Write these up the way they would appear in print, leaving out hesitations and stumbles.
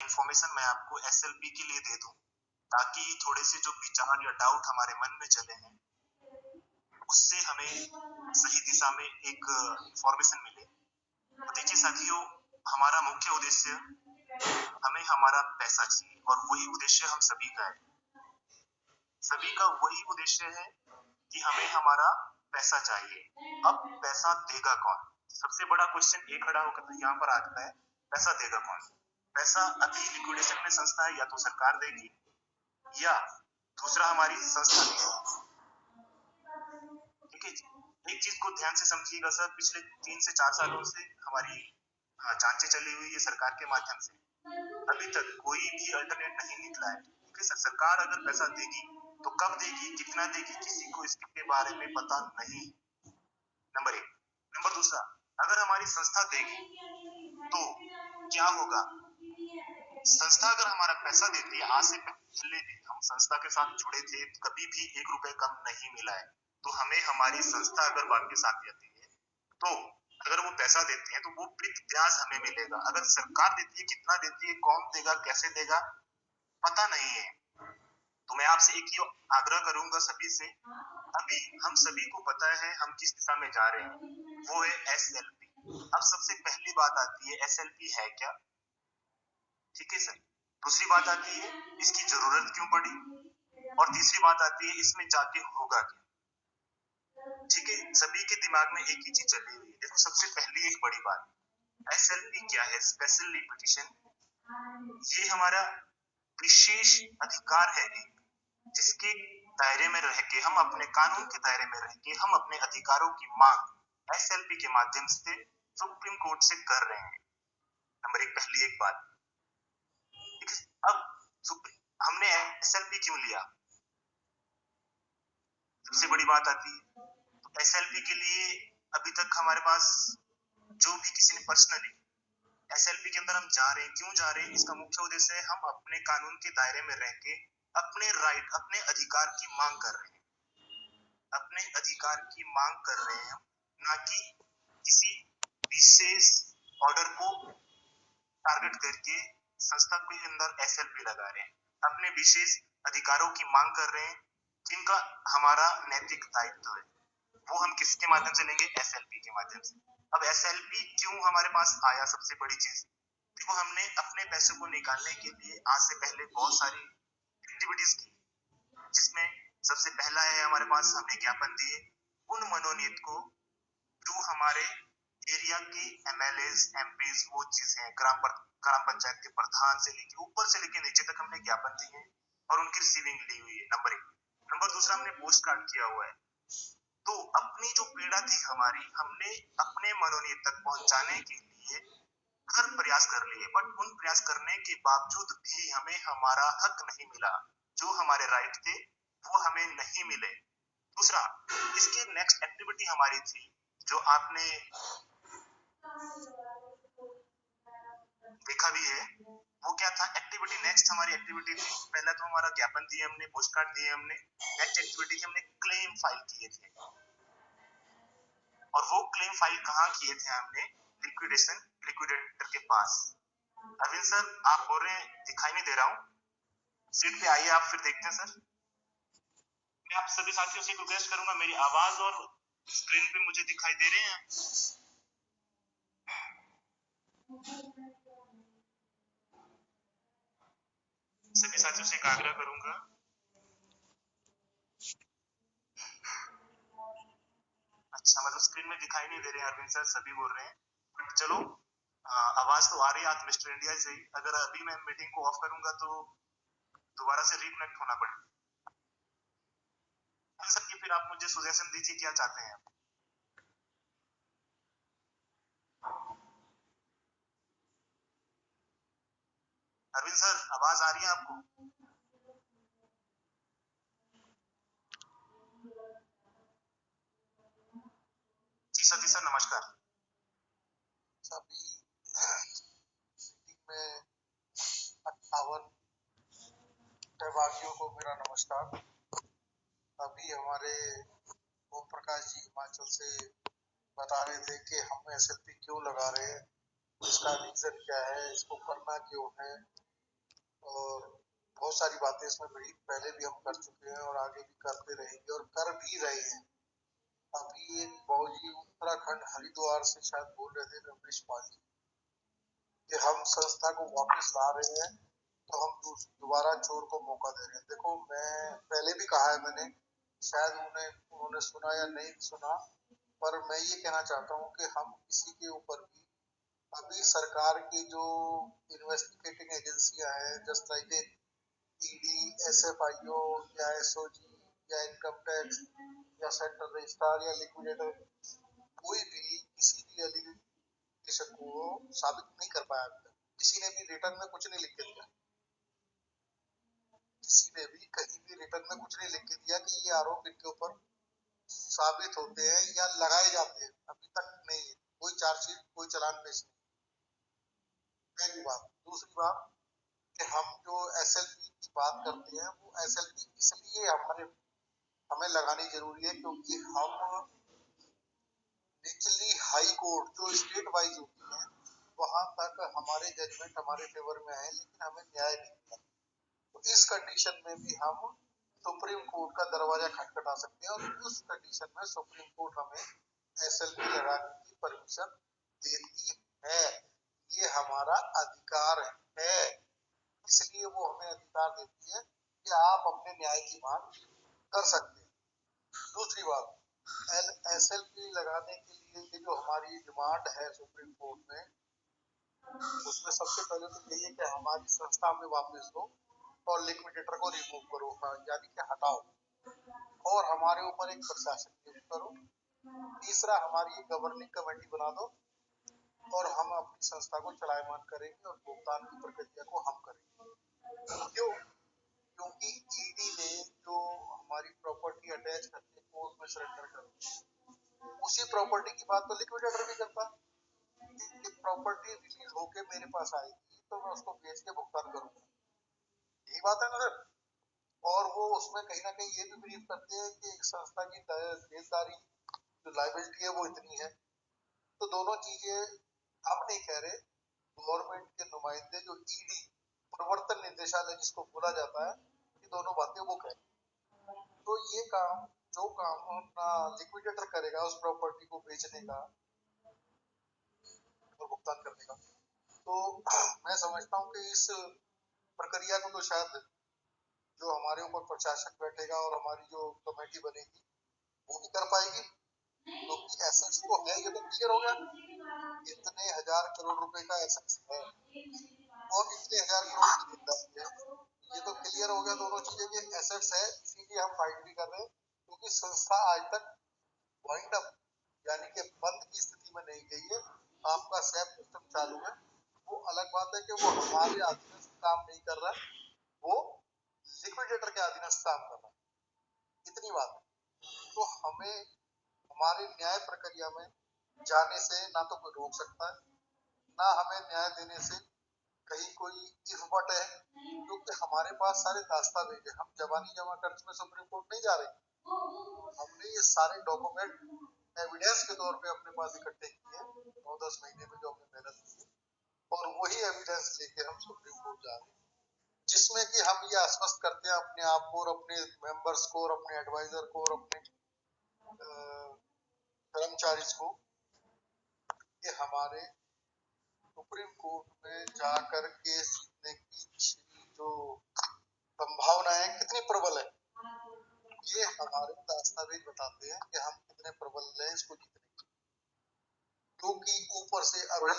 Information मैं आपको SLP के लिए दे दूं, ताकि थोड़े से जो विचार या डाउट हमारे मन में चले हैं उससे हमें सही दिशा में एक इंफॉर्मेशन मिले। तो देखिए साथियों, हमारा मुख्य उद्देश्य, हमें हमारा पैसा चाहिए और वही उद्देश्य हम सभी का है। सभी का वही उद्देश्य है कि हमें हमारा पैसा चाहिए। अब पैसा देगा कौन? सबसे बड़ा क्वेश्चन ये खड़ा होकर यहाँ पर आता है, पैसा देगा कौन? पैसा अभी लिक्विडेशन में संस्था है, या तो सरकार देगी या दूसरा हमारी संस्था देगी। ठीक है, एक चीज को ध्यान से समझिएगा सर, पिछले 3 से 4 सालों से हमारी जांचें चली हुई है सरकार के माध्यम से, अभी तक कोई भी अल्टरनेट नहीं निकला है। ठीक है सर, सरकार अगर पैसा देगी तो कब देगी, कितना देगी, किसी को इसके बारे में पता नहीं, नंबर 1। नंबर दूसरा, अगर हमारी संस्था देगी तो क्या होगा? संस्था अगर हमारा पैसा देती है, आज से पहले भी हम संस्था के साथ जुड़े थे, कभी भी 1 रुपए कम नहीं मिला है, तो हमें हमारी संस्था अगर वापस आती है तो अगर वो पैसा देती है तो वो ब्याज हमें मिलेगा। अगर सरकार देती है, कितना देती है, कौन देगा, कैसे देगा, पता नहीं है। तो मैं आपसे एक ही आग्रह करूंगा सभी से, अभी हम सभी को पता है हम किस दिशा में जा रहे हैं, वो है एसएलपी। अब सबसे पहली बात आती है, एसएलपी है क्या? ठीक है सर। दूसरी बात आती है, इसकी जरूरत क्यों पड़ी? और तीसरी बात आती है, इसमें जाके होगा क्या? ठीक है, सभी के दिमाग में एक ही चीज चली हुई है। देखो, सबसे पहली एक बड़ी बात, एसएलपी क्या है? Special leave petition. ये हमारा विशेष अधिकार है जिसके दायरे में रह के हम, अपने कानून के दायरे में रह के हम अपने अधिकारों की मांग एसएलपी के माध्यम से सुप्रीम कोर्ट से कर रहे हैं। नंबर 1, पहली एक बात। अब हमने एसएलपी क्यों लिया? सबसे बड़ी बात आती है, तो एसएलपी के लिए अभी तक हमारे पास जो भी किसी ने पर्सनली एसएलपी के अंदर हम जा रहे हैं, क्यों जा रहे हैं? इसका मुख्य उद्देश्य है हम अपने कानून के दायरे में रह के अपने राइट, अपने अधिकार की मांग कर रहे हैं। अपने अधिकार की मांग कर रहे हैं, ना कि किसी विशेष ऑर्डर को टारगेट करके संस्था के अंदर एसएलपी लगा रहे हैं। अपने विशेष अधिकारों की मांग कर रहे हैं जिनका हमारा नैतिक दायित्व है, वो हम किसके माध्यम से लेंगे? एसएलपी के माध्यम से। अब एसएलपी क्यों हमारे पास आया? सबसे बड़ी चीज देखो, हमने अपने पैसों को निकालने के लिए आज से पहले बहुत सारी एक्टिविटीज की, जिसमें सबसे पहला है हमारे पास, हमने ज्ञापन दिए उन मनोनीत को जो हमारे एरिया के एमएलएस, एमपीज, वो चीज है, ग्राम पंचायत के प्रधान से लेके ऊपर से लेके नीचे तक हमने ज्ञापन दिए हैं और उनकी रिसीविंग ली हुई है, नंबर 1। नंबर दूसरा, हमने पोस्ट कार्ड किया हुआ है। तो अपनी जो पीड़ा थी हमारी, हमने अपने मनोनीत तक पहुंचाने के लिए हर प्रयास कर लिए, बट उन प्रयास करने के बावजूद भी हमें हमारा हक नहीं मिला। जो हमारे राइट थे वो हमें नहीं मिले। दूसरा, इसकी नेक्स्ट एक्टिविटी हमारी थी, जो आपने देखा भी है, वो क्या था? एक्टिविटी नेक्स्ट हमारी एक्टिविटी थी, पहला तो हमारा ज्ञापन दिए हमने, पोस्ट कार्ड दिए हमने, नेक्स्ट एक्टिविटी हमने क्लेम फाइल किए थे। और वो क्लेम फाइल कहाँ किए थे हमने? लिक्विडेटर के पास। अरविंद सर, आप बोल रहे हैं दिखाई नहीं दे रहा हूँ, सीट पे आइए आप, फिर देखते हैं सर। मैं आप सभी साथियों से रिक्वेस्ट करूंगा, मेरी आवाज और स्क्रीन पे मुझे दिखाई दे रहे हैं? सभी साथियों से एक आग्रह करूंगा, अच्छा मतलब स्क्रीन में दिखाई नहीं दे रहे हैं अरविंद सर, सभी बोल रहे हैं, बट चलो आवाज तो आ रही है आप मिस्टर इंडिया से ही। अगर अभी मैं मीटिंग को ऑफ करूंगा तो दोबारा से रिकनेक्ट होना पड़ेगा सर की। फिर आप मुझे सजेशन दीजिए, क्या चाहते हैं आप? अरविंद सर, आवाज आ रही है आपको? जी सतीश सर, नमस्कार। सभी में 58 सहभागियों को मेरा नमस्कार। अभी हमारे ओम प्रकाश जी हिमाचल से बता रहे थे कि हम एसएलपी क्यों लगा रहे हैं, इसका रीजन क्या है, इसको करना क्यों है। और बहुत सारी बातें इसमें पहले भी हम कर चुके हैं और आगे भी करते रहेंगे और कर भी रहे हैं। अभी एक बाबूजी उत्तराखंड हरिद्वार से शायद बोल रहे थे, रमेश पाल जी, कि हम संस्था को वापस ला रहे हैं तो हम दोबारा चोर को मौका दे रहे हैं। देखो, मैं पहले भी कहा है मैंने, शायद उन्होंने सुना या नहीं सुना, पर मैं ये कहना चाहता हूँ कि हम किसी के ऊपर भी अभी सरकार की जो इन्वेस्टिगेटिंग एजेंसियां हैं, जस्ट लाइक ईडी, एसएफआईओ या एसओजी या इनकम टैक्स या सेंट्रल रजिस्ट्रार या लिक्विडेटर, कोई भी किसी भी एलिगेशन को साबित नहीं कर पाया अभी तक। किसी ने भी रिटर्न में कुछ नहीं लिख के दिया, किसी ने भी कहीं भी रिटर्न में कुछ नहीं लिख के दिया कि ये आरोप इनके ऊपर साबित होते हैं या लगाए जाते हैं। अभी तक नहीं है कोई चार्जशीट, कोई चालान पेश नहीं। पहली बात। दूसरी बात कि हम जो एसएलपी की बात करते हैं, वो एसएलपी इसलिए हमें लगानी जरूरी है क्योंकि हम निचली हाई कोर्ट जो स्टेट वाइज होती है, वहां तक हमारे जजमेंट हमारे फेवर में आए, लेकिन हमें न्याय नहीं मिला। तो इस कंडीशन में भी हम सुप्रीम कोर्ट का दरवाजा खटखटा सकते हैं और उस कंडीशन में सुप्रीम कोर्ट हमें एसएलपी लगाने की परमिशन देती है। ये हमारा अधिकार है, इसलिए वो हमें अधिकार देती है कि आप अपने न्याय की मांग कर सकते हैं। दूसरी बात, एसएलपी लगाने के लिए जो हमारी डिमांड है सुप्रीम कोर्ट में, उसमें सबसे पहले तो यही है कि हमारी संस्था में वापस लो और लिक्विडेटर को रिमूव करो, यानी कि हटाओ, और हमारे ऊपर एक प्रशासन नियुक्त करो। तीसरा, हमारी एक गवर्निंग कमेटी बना दो और हम अपनी संस्था को चलायमान करेंगे और भुगतान की प्रक्रिया को हम करेंगे। क्यों? क्योंकि ईडी ने जो हमारी प्रॉपर्टी अटैच करके कोर्ट में सरेंडर कर दी, उसी प्रॉपर्टी की बात तो लिक्विडेटर भी करता। प्रॉपर्टी रिलीज होके मेरे पास आएगी तो मैं उसको बेच के भुगतान करूंगा, यही बात है ना सर। और वो उसमें कहीं ना कहीं ये भी बिलीव करते हैं कि एक संस्था की देनदारी जो लायबिलिटी है वो इतनी है। तो दोनों चीजें हम नहीं कह रहे, गवर्नमेंट के नुमाइंदे जो ईडी, प्रवर्तन निदेशालय जिसको बोला जाता है, ये दोनों बातें वो कह रहे। तो ये काम, जो काम अपना लिक्विडेटर करेगा उस प्रॉपर्टी को बेचने का और भुगतान करने का, तो मैं समझता हूँ कि इस प्रक्रिया को तो शायद जो हमारे ऊपर प्रशासक बैठेगा और हमारी जो कमेटी बनेगी वो भी कर पाएगी, क्योंकि तो एसेट्स तो है, ये तो क्लियर हो गया, इतने हजार करोड़ रुपए का एसेट्स है और इतने हजार करोड़ की देनदारी है, ये तो क्लियर हो गया दोनों चीजें कि एसेट्स है। इसीलिए हम फाइट भी कर रहे हैं, क्योंकि संस्था आज तक वाइंड अप यानी कि बंद की स्थिति में नहीं गई है। आपका सैप सिस्टम चालू है। वो अलग बात है कि वो हमारे अधीनस्थ काम नहीं कर रहा है, वो लिक्विडेटर के अधीनस्थ काम कर रहा है, इतनी बात है। तो हमें हमारी न्याय प्रक्रिया में जाने से ना तो कोई रोक सकता है, ना हमें न्याय देने से कहीं कोई इफबट है, क्योंकि हमारे पास सारे दस्तावेज है। हम जबानी जमा खर्च में सुप्रीम कोर्ट नहीं जा रहे, हमने ये सारे डॉक्यूमेंट एविडेंस के तौर पे अपने पास इकट्ठे किए 9-10 महीने में जो हमने मेहनत की, और वही एविडेंस लेके हम सुप्रीम कोर्ट जा रहे हैं, जिसमें कि हम ये आश्वस्त करते हैं अपने आप को और अपने मेंबर्स को और अपने एडवाइजर को और अपने कर्मचारी को कि हमारे सुप्रीम कोर्ट में जाकर केस जीतने की जो संभावनाएं कितनी प्रबल है, ये हमारे दस्तावेज बताते हैं कि हम कितने प्रबल हैं इसको जीतने की। क्योंकि ऊपर से अभी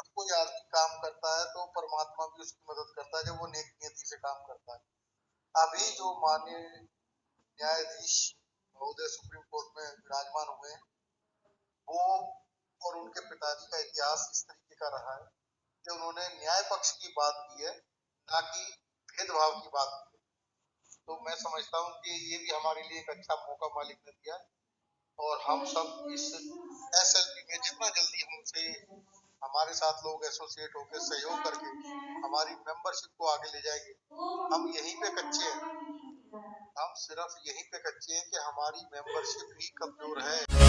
कोई आदमी काम करता है तो परमात्मा भी उसकी मदद करता है जब वो नेक नियति से काम करता है। अभी जो माननीय न्यायाधीश महोदय सुप्रीम कोर्ट में विराजमान हुए हैं, वो और उनके पिताजी का इतिहास इस तरीके का रहा है कि उन्होंने न्याय पक्ष की बात की है, ना कि भेदभाव की बात की है। तो मैं समझता हूँ कि ये भी हमारे लिए एक अच्छा मौका मालिक ने दिया, और हम सब इस एसएलपी में जितना जल्दी हमसे हमारे साथ लोग एसोसिएट होकर सहयोग करके हमारी मेंबरशिप को आगे ले जाएंगे। हम यहीं पे कच्चे हैं, हम सिर्फ यहीं पे कच्चे हैं कि हमारी मेंबरशिप ही कमजोर है।